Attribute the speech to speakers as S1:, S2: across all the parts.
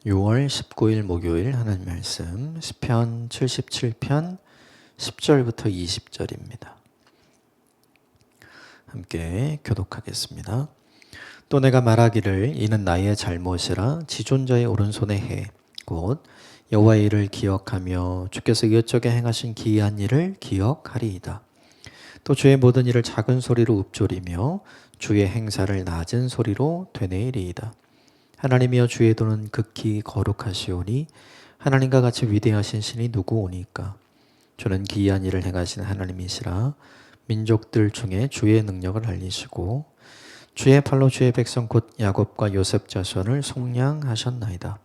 S1: 6월 19일 목요일 하나님 말씀 시편 77편 10절부터 20절입니다. 함께 교독하겠습니다. 또 내가 말하기를 이는 나의 잘못이라 지존자의 오른손에 해 곧 여호와의 일을 기억하며 주께서 이것저것 행하신 기이한 일을 기억하리이다. 또 주의 모든 일을 작은 소리로 읊조리며 주의 행사를 낮은 소리로 되뇌이리이다. 하나님이여 주의 도는 극히 거룩하시오니 하나님과 같이 위대하신 신이 누구오니까. 주는 기이한 일을 행하신 하나님이시라. 민족들 중에 주의 능력을 알리시고 주의 팔로 주의 백성 곧 야곱과 요셉 자손을 속량하셨나이다.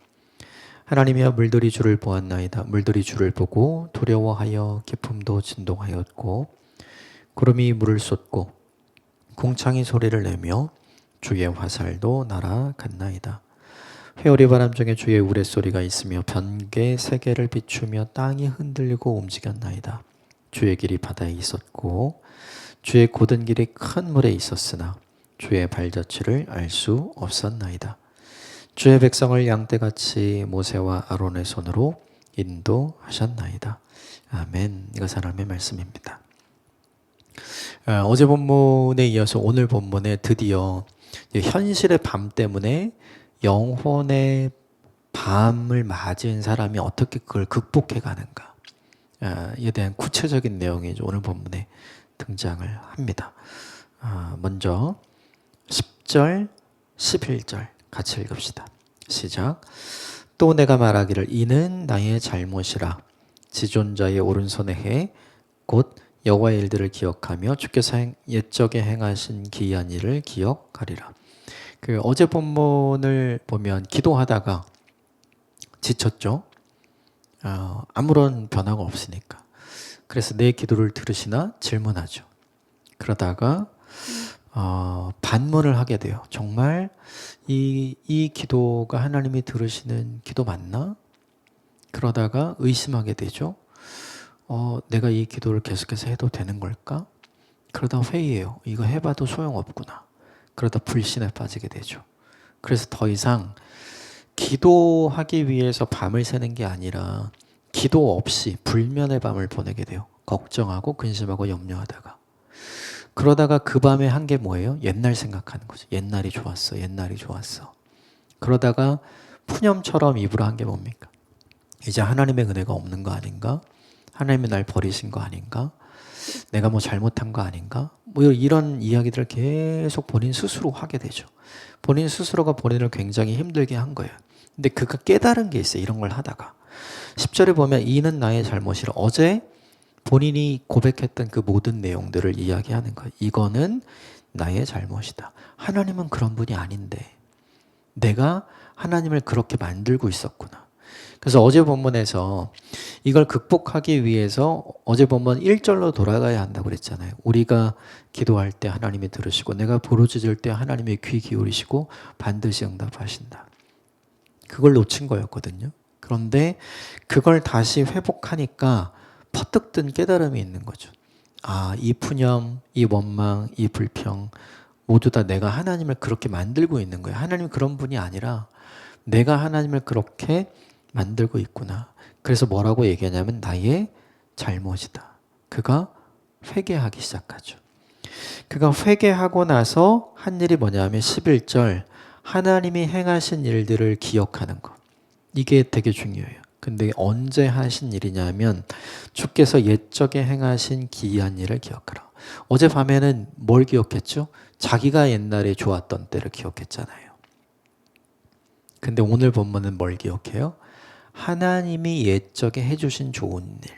S1: 하나님이여 물들이 주를 보았나이다. 물들이 주를 보고 두려워하여 깊음도 진동하였고 구름이 물을 쏟고 궁창이 소리를 내며 주의 화살도 날아갔나이다. 회오리 바람 중에 주의 우레소리가 있으며 변개 세계를 비추며 땅이 흔들리고 움직였나이다. 주의 길이 바다에 있었고 주의 곧은 길이 큰 물에 있었으나 주의 발자취를 알 수 없었나이다. 주의 백성을 양떼같이 모세와 아론의 손으로 인도하셨나이다. 아멘. 이것은 하나님의 말씀입니다. 어제 본문에 이어서 오늘 본문에 드디어 현실의 밤 때문에 영혼의 밤을 맞은 사람이 어떻게 그걸 극복해 가는가 에 대한 구체적인 내용이 오늘 본문에 등장을 합니다. 먼저 10절, 11절 같이 읽읍시다. 시작. 또 내가 말하기를 이는 나의 잘못이라 지존자의 오른손에 해 곧 여호와의 일들을 기억하며 주께서 옛적에 행하신 기이한 일을 기억하리라. 어제 본문을 보면 기도하다가 지쳤죠. 아무런 변화가 없으니까. 그래서 내 기도를 들으시나 질문하죠. 그러다가 반문을 하게 돼요. 정말 이 기도가 하나님이 들으시는 기도 맞나? 그러다가 의심하게 되죠. 내가 이 기도를 계속해서 해도 되는 걸까? 그러다 회의해요. 이거 해봐도 소용없구나. 그러다 불신에 빠지게 되죠. 그래서 더 이상 기도하기 위해서 밤을 새는 게 아니라 기도 없이 불면의 밤을 보내게 돼요. 걱정하고 근심하고 염려하다가. 그러다가 그 밤에 한 게 뭐예요? 옛날 생각하는 거죠. 옛날이 좋았어. 옛날이 좋았어. 그러다가 푸념처럼 입으로 한 게 뭡니까? 이제 하나님의 은혜가 없는 거 아닌가? 하나님이 날 버리신 거 아닌가? 내가 뭐 잘못한 거 아닌가? 뭐 이런 이야기들을 계속 본인 스스로 하게 되죠. 본인 스스로가 본인을 굉장히 힘들게 한 거예요. 근데 그가 깨달은 게 있어요. 이런 걸 하다가. 10절에 보면 이는 나의 잘못이라. 어제 본인이 고백했던 그 모든 내용들을 이야기하는 거예요. 이거는 나의 잘못이다. 하나님은 그런 분이 아닌데 내가 하나님을 그렇게 만들고 있었구나. 그래서 어제 본문에서 이걸 극복하기 위해서 어제 본문 1절로 돌아가야 한다고 그랬잖아요. 우리가 기도할 때 하나님이 들으시고 내가 부르짖을 때 하나님이 귀 기울이시고 반드시 응답하신다. 그걸 놓친 거였거든요. 그런데 그걸 다시 회복하니까 퍼뜩 든 깨달음이 있는 거죠. 이 푸념, 이 원망, 이 불평 모두 다 내가 하나님을 그렇게 만들고 있는 거예요. 하나님은 그런 분이 아니라 내가 하나님을 그렇게 만들고 있구나. 그래서 뭐라고 얘기하냐면 나의 잘못이다. 그가 회개하기 시작하죠. 그가 회개하고 나서 한 일이 뭐냐면 11절 하나님이 행하신 일들을 기억하는 것. 이게 되게 중요해요. 근데 언제 하신 일이냐면 주께서 옛적에 행하신 기이한 일을 기억하라. 어젯밤에는 뭘 기억했죠? 자기가 옛날에 좋았던 때를 기억했잖아요. 근데 오늘 본문은 뭘 기억해요? 하나님이 옛적에 해주신 좋은 일,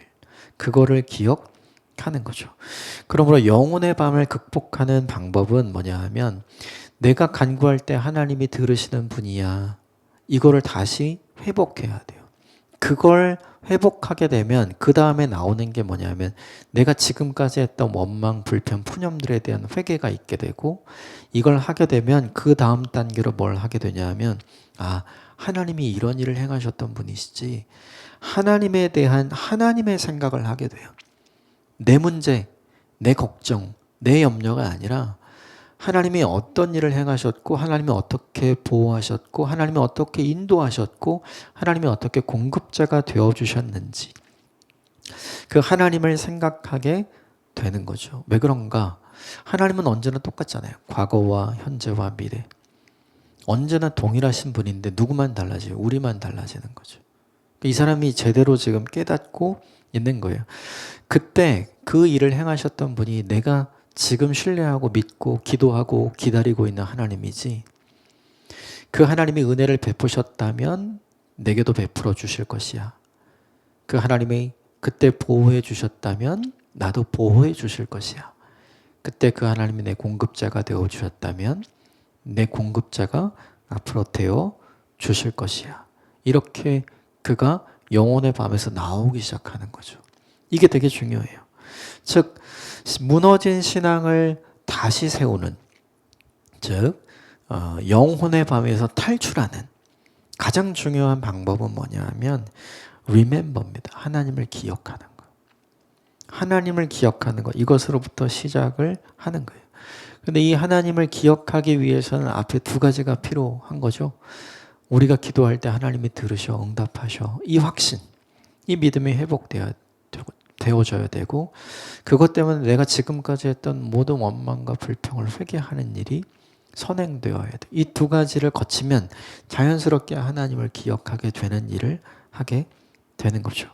S1: 그거를 기억하는 거죠. 그러므로 영혼의 밤을 극복하는 방법은 뭐냐 하면 내가 간구할 때 하나님이 들으시는 분이야. 이거를 다시 회복해야 돼요. 그걸 회복하게 되면 그 다음에 나오는 게 뭐냐면 내가 지금까지 했던 원망, 불편, 푸념들에 대한 회개가 있게 되고 이걸 하게 되면 그 다음 단계로 뭘 하게 되냐면 하나님이 이런 일을 행하셨던 분이시지 하나님에 대한 하나님의 생각을 하게 돼요. 내 문제, 내 걱정, 내 염려가 아니라 하나님이 어떤 일을 행하셨고, 하나님이 어떻게 보호하셨고, 하나님이 어떻게 인도하셨고, 하나님이 어떻게 공급자가 되어주셨는지, 그 하나님을 생각하게 되는 거죠. 왜 그런가? 하나님은 언제나 똑같잖아요. 과거와 현재와 미래. 언제나 동일하신 분인데 누구만 달라져요? 우리만 달라지는 거죠. 이 사람이 제대로 지금 깨닫고 있는 거예요. 그때 그 일을 행하셨던 분이 내가 지금 신뢰하고 믿고 기도하고 기다리고 있는 하나님이지, 그 하나님이 은혜를 베푸셨다면 내게도 베풀어 주실 것이야. 그 하나님이 그때 보호해 주셨다면 나도 보호해 주실 것이야. 그때 그 하나님이 내 공급자가 되어 주셨다면 내 공급자가 앞으로 되어 주실 것이야. 이렇게 그가 영혼의 밤에서 나오기 시작하는 거죠. 이게 되게 중요해요. 즉 무너진 신앙을 다시 세우는, 즉 영혼의 밤에서 탈출하는 가장 중요한 방법은 뭐냐 하면 remember입니다. 하나님을 기억하는 거. 하나님을 기억하는 거. 이것으로부터 시작을 하는 거예요. 근데 이 하나님을 기억하기 위해서는 앞에 두 가지가 필요한 거죠. 우리가 기도할 때 하나님이 들으셔, 응답하셔. 이 확신, 이 믿음이 되어져야 되고, 그것 때문에 내가 지금까지 했던 모든 원망과 불평을 회개하는 일이 선행되어야 돼. 이 두 가지를 거치면 자연스럽게 하나님을 기억하게 되는 일을 하게 되는 거죠.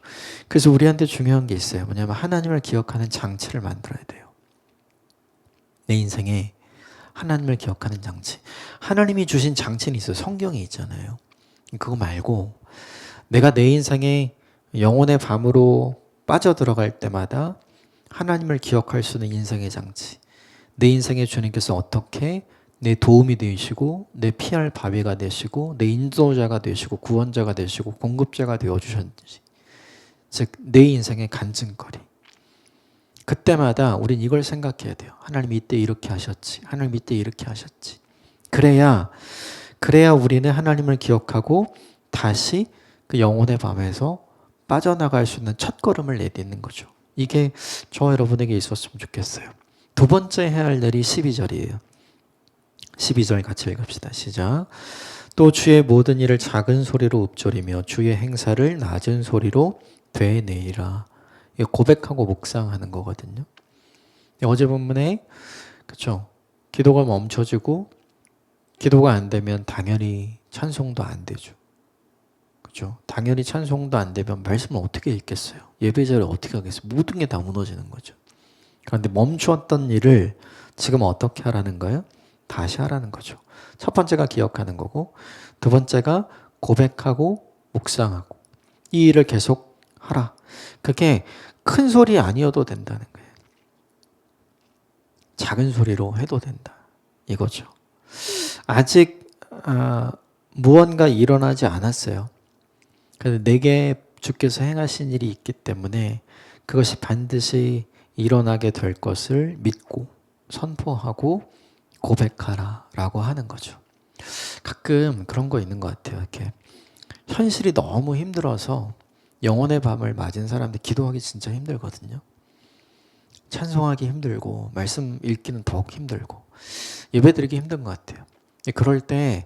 S1: 그래서 우리한테 중요한 게 있어요. 뭐냐면 하나님을 기억하는 장치를 만들어야 돼요. 내 인생에 하나님을 기억하는 장치. 하나님이 주신 장치는 있어요. 성경에 있잖아요. 그거 말고 내가 내 인생에 영혼의 밤으로 빠져들어갈 때마다 하나님을 기억할 수 있는 인생의 장치. 내 인생에 주님께서 어떻게 내 도움이 되시고 내 피할 바위가 되시고 내 인도자가 되시고 구원자가 되시고 공급자가 되어주셨는지, 즉 내 인생의 간증거리. 그때마다 우린 이걸 생각해야 돼요. 하나님이 이때 이렇게 하셨지. 하나님이 이때 이렇게 하셨지. 그래야 우리는 하나님을 기억하고 다시 그 영혼의 밤에서 빠져나갈 수 있는 첫걸음을 내딛는 거죠. 이게 저 여러분에게 있었으면 좋겠어요. 두 번째 해야 할 일이 12절이에요. 12절 같이 읽읍시다. 시작. 또 주의 모든 일을 작은 소리로 읊조리며 주의 행사를 낮은 소리로 되뇌이라. 고백하고 묵상하는 거거든요. 어제 본문에 그렇죠. 기도가 멈춰지고 기도가 안 되면 당연히 찬송도 안 되죠. 그렇죠. 당연히 찬송도 안 되면 말씀을 어떻게 읽겠어요? 예배자를 어떻게 하겠어요? 모든 게 다 무너지는 거죠. 그런데 멈추었던 일을 지금 어떻게 하라는 거예요? 다시 하라는 거죠. 첫 번째가 기억하는 거고, 두 번째가 고백하고 묵상하고, 이 일을 계속 하라. 그게 큰 소리 아니어도 된다는 거예요. 작은 소리로 해도 된다. 이거죠. 아직 무언가 일어나지 않았어요. 그런데 내게 주께서 행하신 일이 있기 때문에 그것이 반드시 일어나게 될 것을 믿고 선포하고 고백하라 라고 하는 거죠. 가끔 그런 거 있는 것 같아요. 이렇게 현실이 너무 힘들어서 영혼의 밤을 맞은 사람들 기도하기 진짜 힘들거든요. 찬송하기 힘들고 말씀 읽기는 더욱 힘들고 예배드리기 힘든 것 같아요. 그럴 때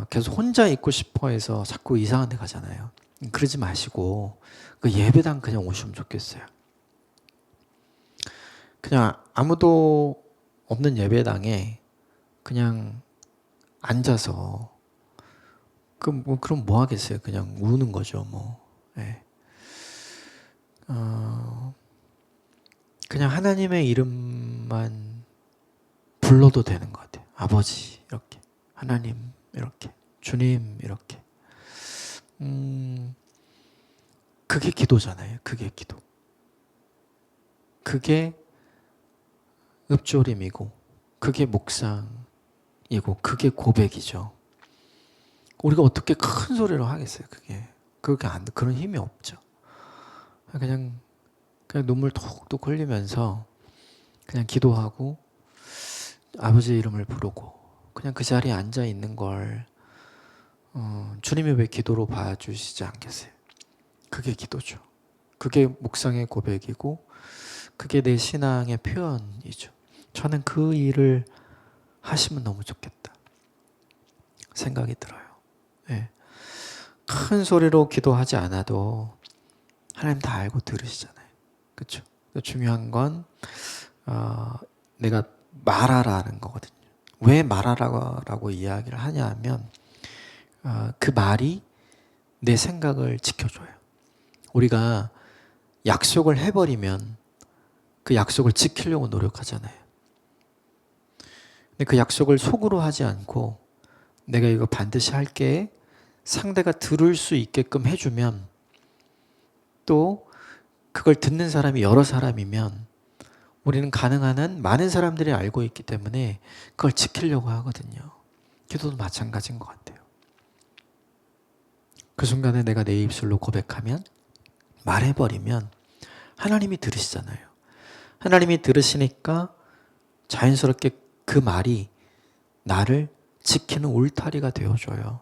S1: 계속 혼자 있고 싶어 해서 자꾸 이상한 데 가잖아요. 그러지 마시고 그 예배당 그냥 오시면 좋겠어요. 그냥 아무도 없는 예배당에 그냥 앉아서 그럼 뭐 하겠어요? 그냥 우는 거죠, 뭐. 네. 그냥 하나님의 이름만 불러도 되는 것 같아요. 아버지 이렇게, 하나님 이렇게, 주님 이렇게. 그게 기도잖아요. 그게 기도. 그게 읊조림이고, 그게 묵상이고, 그게 고백이죠. 우리가 어떻게 큰 소리로 하겠어요? 그런 힘이 없죠. 그냥 눈물 톡톡 흘리면서 그냥 기도하고 아버지 이름을 부르고 그냥 그 자리에 앉아 있는 걸 주님이 왜 기도로 봐주시지 않겠어요? 그게 기도죠. 그게 묵상의 고백이고 그게 내 신앙의 표현이죠. 저는 그 일을 하시면 너무 좋겠다 생각이 들어요. 예. 큰 소리로 기도하지 않아도 하나님 다 알고 들으시잖아요. 그렇죠? 중요한 건 내가 말하라는 거거든요. 왜 말하라고 이야기를 하냐 하면 그 말이 내 생각을 지켜줘요. 우리가 약속을 해버리면 그 약속을 지키려고 노력하잖아요. 근데 그 약속을 속으로 하지 않고 내가 이거 반드시 할게 상대가 들을 수 있게끔 해주면 또 그걸 듣는 사람이 여러 사람이면 우리는 가능한 한 많은 사람들이 알고 있기 때문에 그걸 지키려고 하거든요. 기도도 마찬가지인 것 같아요. 그 순간에 내가 내 입술로 고백하면 말해버리면 하나님이 들으시잖아요. 하나님이 들으시니까 자연스럽게 그 말이 나를 지키는 울타리가 되어줘요.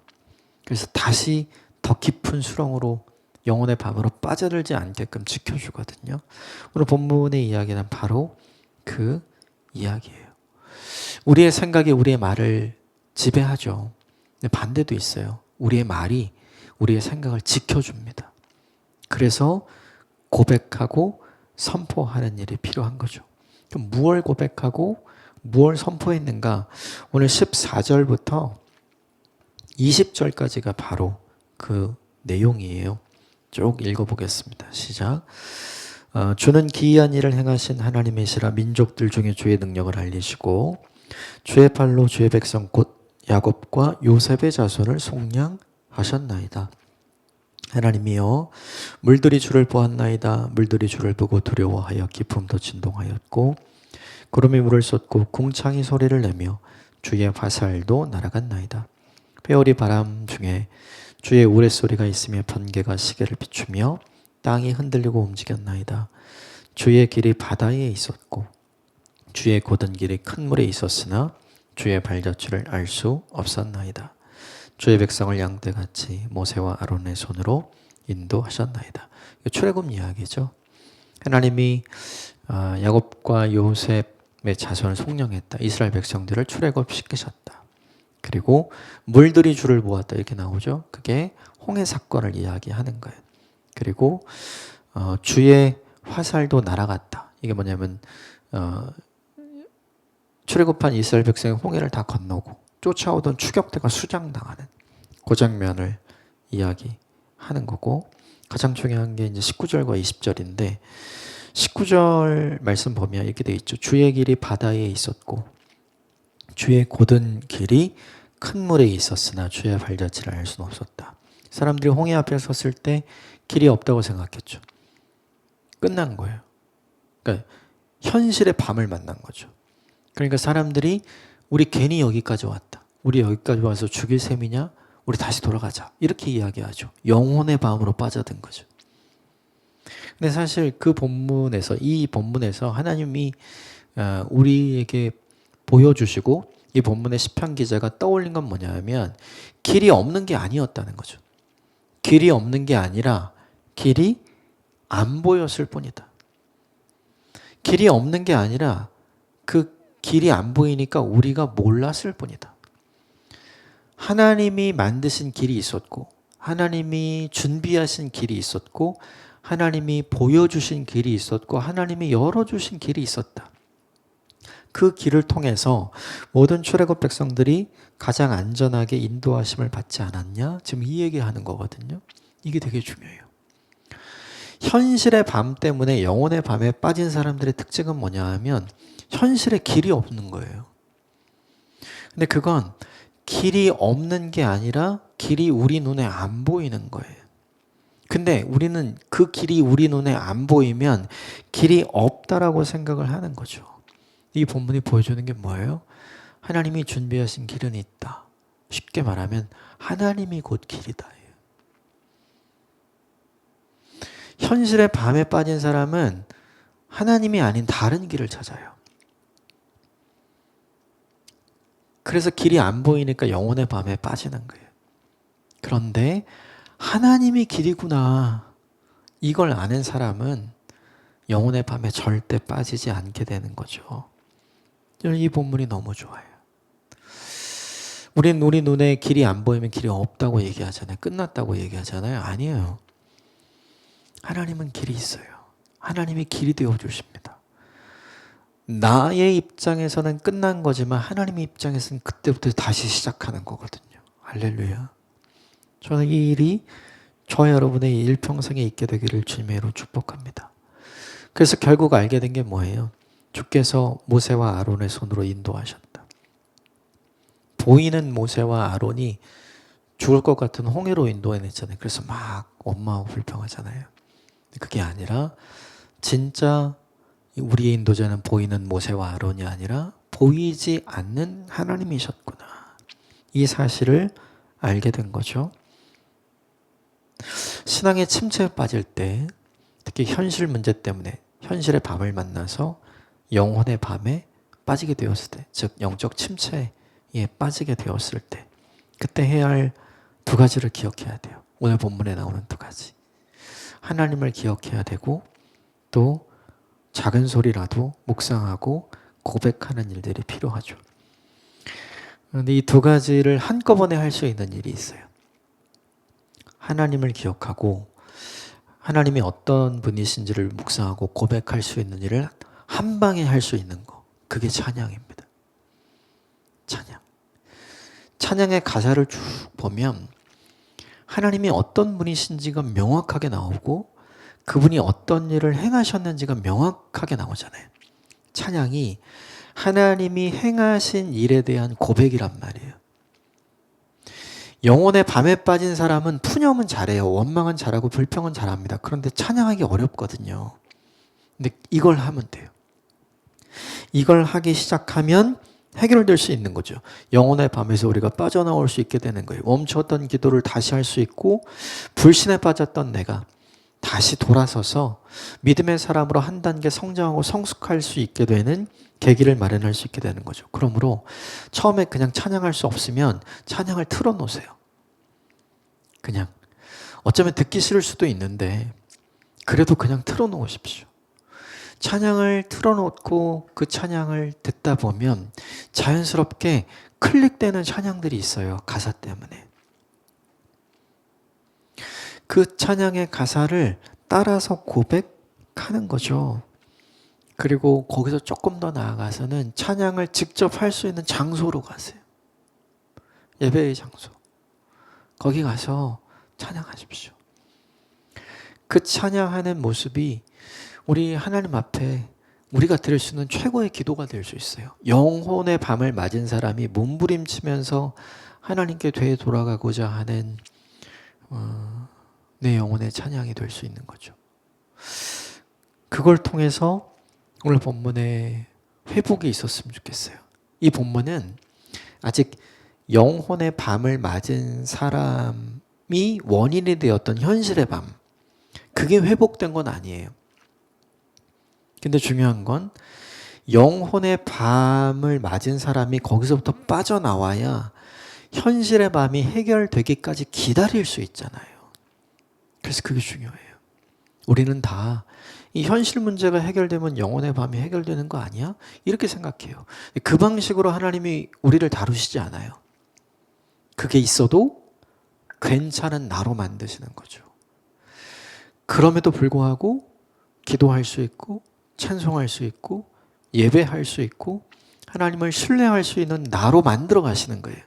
S1: 그래서 다시 더 깊은 수렁으로 영혼의 밤으로 빠져들지 않게끔 지켜주거든요. 오늘 본문의 이야기는 바로 그 이야기예요. 우리의 생각이 우리의 말을 지배하죠. 근데 반대도 있어요. 우리의 말이 우리의 생각을 지켜줍니다. 그래서 고백하고 선포하는 일이 필요한 거죠. 그럼 무엇을 고백하고 무엇을 선포했는가? 오늘 14절부터 20절까지가 바로 그 내용이에요. 쭉 읽어보겠습니다. 시작. 주는 기이한 일을 행하신 하나님이시라 민족들 중에 주의 능력을 알리시고 주의 팔로 주의 백성 곧 야곱과 요셉의 자손을 속량하셨나이다. 하나님이여 물들이 주를 보았나이다. 물들이 주를 보고 두려워하여 기품도 진동하였고 구름이 물을 쏟고 궁창이 소리를 내며 주의 화살도 날아갔나이다. 회오리 바람 중에 주의 우레소리가 있으며 번개가 시계를 비추며 땅이 흔들리고 움직였나이다. 주의 길이 바다에 있었고 주의 곧은 길이 큰 물에 있었으나 주의 발자취를 알 수 없었나이다. 주의 백성을 양떼같이 모세와 아론의 손으로 인도하셨나이다. 출애굽 이야기죠. 하나님이 야곱과 요셉의 자손을 속량했다. 이스라엘 백성들을 출애굽시키셨다. 그리고 물들이 주를 보았다 이렇게 나오죠. 그게 홍해 사건을 이야기하는 거예요. 그리고 주의 화살도 날아갔다. 이게 뭐냐면 출애굽한 이스라엘 백성이 홍해를 다 건너고 쫓아오던 추격대가 수장당하는 그 장면을 이야기하는 거고 가장 중요한 게 이제 19절과 20절인데 19절 말씀 보면 이렇게 돼 있죠. 주의 길이 바다에 있었고 주의 곧은 길이 큰 물에 있었으나 주의 발자취를 알 수는 없었다. 사람들이 홍해 앞에 섰을 때 길이 없다고 생각했죠. 끝난 거예요. 그러니까 현실의 밤을 만난 거죠. 그러니까 사람들이 우리 괜히 여기까지 왔다. 우리 여기까지 와서 죽일 셈이냐? 우리 다시 돌아가자. 이렇게 이야기하죠. 영혼의 밤으로 빠져든 거죠. 근데 사실 그 본문에서 이 본문에서 하나님이 우리에게 보여주시고 이 본문의 시편 기자가 떠올린 건 뭐냐면 길이 없는 게 아니었다는 거죠. 길이 없는 게 아니라 길이 안 보였을 뿐이다. 길이 없는 게 아니라 그 길이 안 보이니까 우리가 몰랐을 뿐이다. 하나님이 만드신 길이 있었고 하나님이 준비하신 길이 있었고 하나님이 보여주신 길이 있었고 하나님이 열어주신 길이 있었다. 그 길을 통해서 모든 출애굽 백성들이 가장 안전하게 인도하심을 받지 않았냐? 지금 이 얘기하는 거거든요. 이게 되게 중요해요. 현실의 밤 때문에 영혼의 밤에 빠진 사람들의 특징은 뭐냐 하면 현실에 길이 없는 거예요. 근데 그건 길이 없는 게 아니라 길이 우리 눈에 안 보이는 거예요. 근데 우리는 그 길이 우리 눈에 안 보이면 길이 없다라고 생각을 하는 거죠. 이 본문이 보여주는 게 뭐예요? 하나님이 준비하신 길은 있다. 쉽게 말하면 하나님이 곧 길이다. 현실의 밤에 빠진 사람은 하나님이 아닌 다른 길을 찾아요. 그래서 길이 안 보이니까 영혼의 밤에 빠지는 거예요. 그런데 하나님이 길이구나. 이걸 아는 사람은 영혼의 밤에 절대 빠지지 않게 되는 거죠. 이 본문이 너무 좋아요. 우리 눈에 길이 안 보이면 길이 없다고 얘기하잖아요. 끝났다고 얘기하잖아요. 아니에요. 하나님은 길이 있어요. 하나님이 길이 되어 주십니다. 나의 입장에서는 끝난 거지만 하나님의 입장에서는 그때부터 다시 시작하는 거거든요. 할렐루야. 저는 이 일이 저와 여러분의 일평생에 있게 되기를 주님의 이름으로 축복합니다. 그래서 결국 알게 된 게 뭐예요? 주께서 모세와 아론의 손으로 인도하셨다. 보이는 모세와 아론이 죽을 것 같은 홍해로 인도해냈잖아요. 그래서 막 원망하고 불평하잖아요. 그게 아니라 진짜 우리의 인도자는 보이는 모세와 아론이 아니라 보이지 않는 하나님이셨구나. 이 사실을 알게 된 거죠. 신앙의 침체에 빠질 때, 특히 현실 문제 때문에 현실의 밤을 만나서 영혼의 밤에 빠지게 되었을 때, 즉 영적 침체에 빠지게 되었을 때, 그때 해야 할 두 가지를 기억해야 돼요. 오늘 본문에 나오는 두 가지. 하나님을 기억해야 되고, 또 작은 소리라도 묵상하고 고백하는 일들이 필요하죠. 그런데 이 두 가지를 한꺼번에 할 수 있는 일이 있어요. 하나님을 기억하고 하나님이 어떤 분이신지를 묵상하고 고백할 수 있는 일을 한 방에 할 수 있는 거. 그게 찬양입니다. 찬양. 찬양의 가사를 쭉 보면 하나님이 어떤 분이신지가 명확하게 나오고 그분이 어떤 일을 행하셨는지가 명확하게 나오잖아요. 찬양이 하나님이 행하신 일에 대한 고백이란 말이에요. 영혼의 밤에 빠진 사람은 푸념은 잘해요. 원망은 잘하고 불평은 잘합니다. 그런데 찬양하기 어렵거든요. 근데 이걸 하면 돼요. 이걸 하기 시작하면 해결될 수 있는 거죠. 영혼의 밤에서 우리가 빠져나올 수 있게 되는 거예요. 멈췄던 기도를 다시 할 수 있고 불신에 빠졌던 내가 다시 돌아서서 믿음의 사람으로 한 단계 성장하고 성숙할 수 있게 되는 계기를 마련할 수 있게 되는 거죠. 그러므로 처음에 그냥 찬양할 수 없으면 찬양을 틀어놓으세요. 그냥 어쩌면 듣기 싫을 수도 있는데 그래도 그냥 틀어놓으십시오. 찬양을 틀어놓고 그 찬양을 듣다 보면 자연스럽게 클릭되는 찬양들이 있어요. 가사 때문에. 그 찬양의 가사를 따라서 고백하는 거죠. 그리고 거기서 조금 더 나아가서는 찬양을 직접 할 수 있는 장소로 가세요. 예배의 장소. 거기 가서 찬양하십시오. 그 찬양하는 모습이 우리 하나님 앞에 우리가 드릴 수 있는 최고의 기도가 될 수 있어요. 영혼의 밤을 맞은 사람이 몸부림치면서 하나님께 되돌아가고자 하는 내 영혼의 찬양이 될 수 있는 거죠. 그걸 통해서 오늘 본문에 회복이 있었으면 좋겠어요. 이 본문은 아직 영혼의 밤을 맞은 사람이 원인이 되었던 현실의 밤, 그게 회복된 건 아니에요. 근데 중요한 건 영혼의 밤을 맞은 사람이 거기서부터 빠져나와야 현실의 밤이 해결되기까지 기다릴 수 있잖아요. 그래서 그게 중요해요. 우리는 다 이 현실 문제가 해결되면 영혼의 밤이 해결되는 거 아니야? 이렇게 생각해요. 그 방식으로 하나님이 우리를 다루시지 않아요. 그게 있어도 괜찮은 나로 만드시는 거죠. 그럼에도 불구하고 기도할 수 있고 찬송할 수 있고 예배할 수 있고 하나님을 신뢰할 수 있는 나로 만들어 가시는 거예요.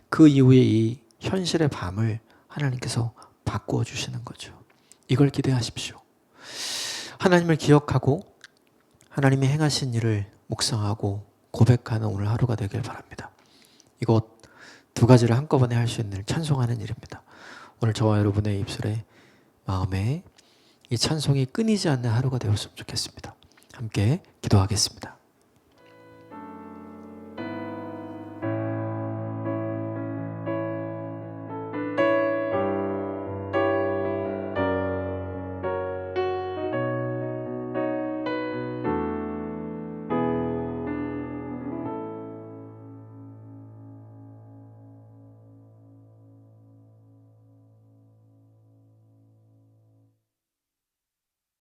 S1: 그 이후에 이 현실의 밤을 하나님께서 바꾸어 주시는 거죠. 이걸 기대하십시오. 하나님을 기억하고 하나님이 행하신 일을 묵상하고 고백하는 오늘 하루가 되길 바랍니다. 이것 두 가지를 한꺼번에 할 수 있는 찬송하는 일입니다. 오늘 저와 여러분의 입술에 마음에 이 찬송이 끊이지 않는 하루가 되었으면 좋겠습니다. 함께 기도하겠습니다.